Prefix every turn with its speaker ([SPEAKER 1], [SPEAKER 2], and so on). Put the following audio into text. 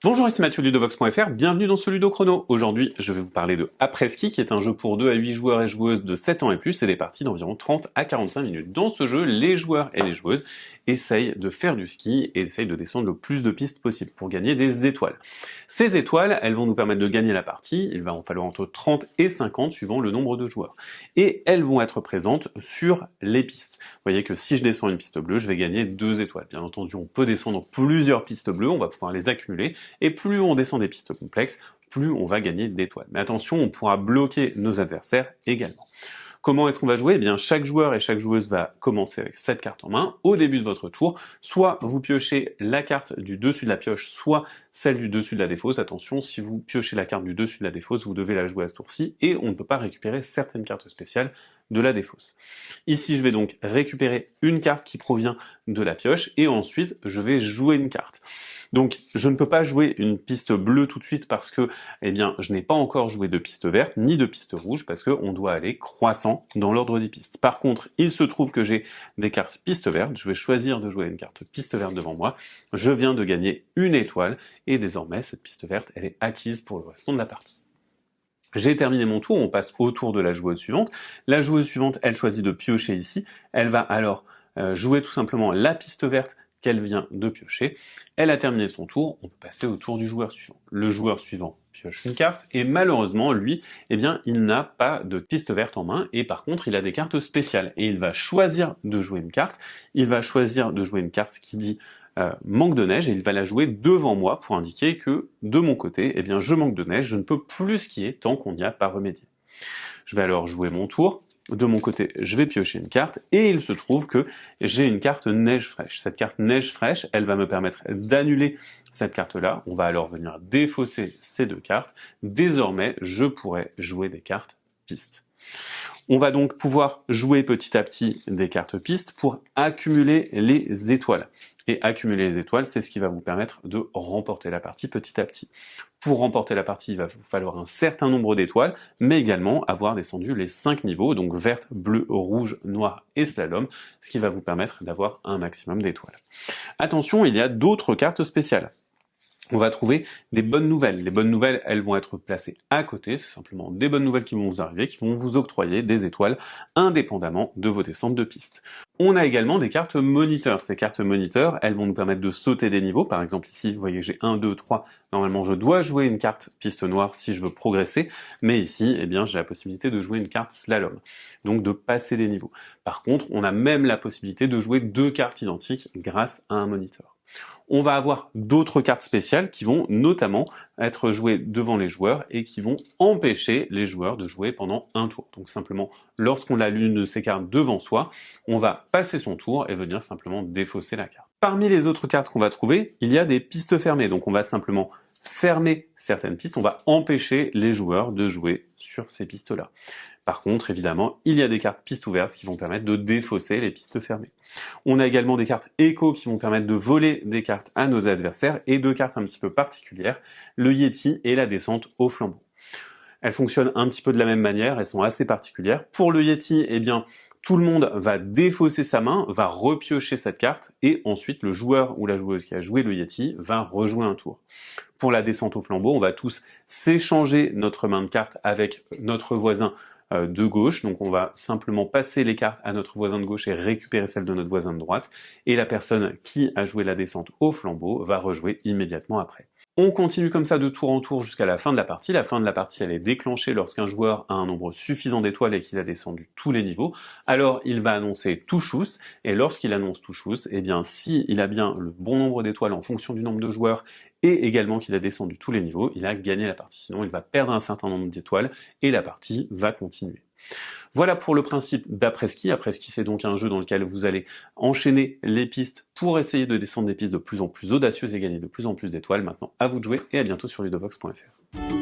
[SPEAKER 1] Bonjour, ici Mathieu Ludovox.fr, bienvenue dans ce Ludo Chrono. Aujourd'hui, je vais vous parler de Après-ski, qui est un jeu pour 2 à 8 joueurs et joueuses de 7 ans et plus, et des parties d'environ 30 à 45 minutes. Dans ce jeu, les joueurs et les joueuses essayent de faire du ski et essayent de descendre le plus de pistes possible pour gagner des étoiles. Ces étoiles, elles vont nous permettre de gagner la partie, il va en falloir entre 30 et 50 suivant le nombre de joueurs. Et elles vont être présentes sur les pistes. Vous voyez que si je descends une piste bleue, je vais gagner 2 étoiles. Bien entendu, on peut descendre plusieurs pistes bleues, on va pouvoir les accumuler, et plus on descend des pistes complexes, plus on va gagner d'étoiles. Mais attention, on pourra bloquer nos adversaires également. Comment est-ce qu'on va jouer? Eh bien, chaque joueur et chaque joueuse va commencer avec cette carte en main. Au début de votre tour, soit vous piochez la carte du dessus de la pioche, soit celle du dessus de la défausse. Attention, si vous piochez la carte du dessus de la défausse, vous devez la jouer à ce tour-ci, et on ne peut pas récupérer certaines cartes spéciales de la défausse. Ici, je vais donc récupérer une carte qui provient de la pioche, et ensuite, je vais jouer une carte. Donc, je ne peux pas jouer une piste bleue tout de suite parce que, eh bien, je n'ai pas encore joué de piste verte, ni de piste rouge, parce qu'on doit aller croissant dans l'ordre des pistes. Par contre, il se trouve que j'ai des cartes piste verte, je vais choisir de jouer une carte piste verte devant moi, je viens de gagner une étoile, et désormais, cette piste verte, elle est acquise pour le restant de la partie. J'ai terminé mon tour, on passe au tour de la joueuse suivante. La joueuse suivante, elle choisit de piocher ici, elle va alors jouer tout simplement la piste verte qu'elle vient de piocher. Elle a terminé son tour, on peut passer au tour du joueur suivant. Le joueur suivant pioche une carte, et malheureusement, lui, eh bien, il n'a pas de piste verte en main, et par contre, il a des cartes spéciales, et il va choisir de jouer une carte. Il va choisir de jouer une carte qui dit manque de neige, et il va la jouer devant moi pour indiquer que, de mon côté, eh bien, je manque de neige, je ne peux plus skier tant qu'on n'y a pas remédié. Je vais alors jouer mon tour. De mon côté, je vais piocher une carte, et il se trouve que j'ai une carte neige fraîche. Cette carte neige fraîche, elle va me permettre d'annuler cette carte-là. On va alors venir défausser ces deux cartes. Désormais, je pourrai jouer des cartes pistes. On va donc pouvoir jouer petit à petit des cartes pistes pour accumuler les étoiles. Et accumuler les étoiles, c'est ce qui va vous permettre de remporter la partie petit à petit. Pour remporter la partie, il va vous falloir un certain nombre d'étoiles, mais également avoir descendu les 5 niveaux, donc verte, bleu, rouge, noir et slalom, ce qui va vous permettre d'avoir un maximum d'étoiles. Attention, il y a d'autres cartes spéciales. On va trouver des bonnes nouvelles. Les bonnes nouvelles, elles vont être placées à côté, c'est simplement des bonnes nouvelles qui vont vous arriver, qui vont vous octroyer des étoiles indépendamment de vos descentes de piste. On a également des cartes moniteurs. Ces cartes moniteurs, elles vont nous permettre de sauter des niveaux. Par exemple ici, vous voyez, j'ai 1, 2, 3. Normalement, je dois jouer une carte piste noire si je veux progresser, mais ici, eh bien, j'ai la possibilité de jouer une carte slalom, donc de passer des niveaux. Par contre, on a même la possibilité de jouer 2 cartes identiques grâce à un moniteur. On va avoir d'autres cartes spéciales qui vont notamment être jouées devant les joueurs et qui vont empêcher les joueurs de jouer pendant un tour. Donc simplement, lorsqu'on a l'une de ces cartes devant soi, on va passer son tour et venir simplement défausser la carte. Parmi les autres cartes qu'on va trouver, il y a des pistes fermées. Donc on va simplement fermer certaines pistes, on va empêcher les joueurs de jouer sur ces pistes-là. Par contre, évidemment, il y a des cartes pistes ouvertes qui vont permettre de défausser les pistes fermées. On a également des cartes écho qui vont permettre de voler des cartes à nos adversaires, et deux cartes un petit peu particulières, le Yeti et la descente au flambeau. Elles fonctionnent un petit peu de la même manière, elles sont assez particulières. Pour le Yeti, eh bien, tout le monde va défausser sa main, va repiocher cette carte, et ensuite le joueur ou la joueuse qui a joué le Yeti va rejouer un tour. Pour la descente au flambeau, on va tous s'échanger notre main de carte avec notre voisin de gauche, donc on va simplement passer les cartes à notre voisin de gauche et récupérer celles de notre voisin de droite, et la personne qui a joué la descente au flambeau va rejouer immédiatement après. On continue comme ça de tour en tour jusqu'à la fin de la partie. La fin de la partie, elle est déclenchée lorsqu'un joueur a un nombre suffisant d'étoiles et qu'il a descendu tous les niveaux. Alors, il va annoncer touchous, et lorsqu'il annonce touchous, eh bien, s'il a bien le bon nombre d'étoiles en fonction du nombre de joueurs et également qu'il a descendu tous les niveaux, il a gagné la partie. Sinon, il va perdre un certain nombre d'étoiles et la partie va continuer. Voilà pour le principe d'après-ski. Après-ski, c'est donc un jeu dans lequel vous allez enchaîner les pistes pour essayer de descendre des pistes de plus en plus audacieuses et gagner de plus en plus d'étoiles. Maintenant, à vous de jouer et à bientôt sur ludovox.fr.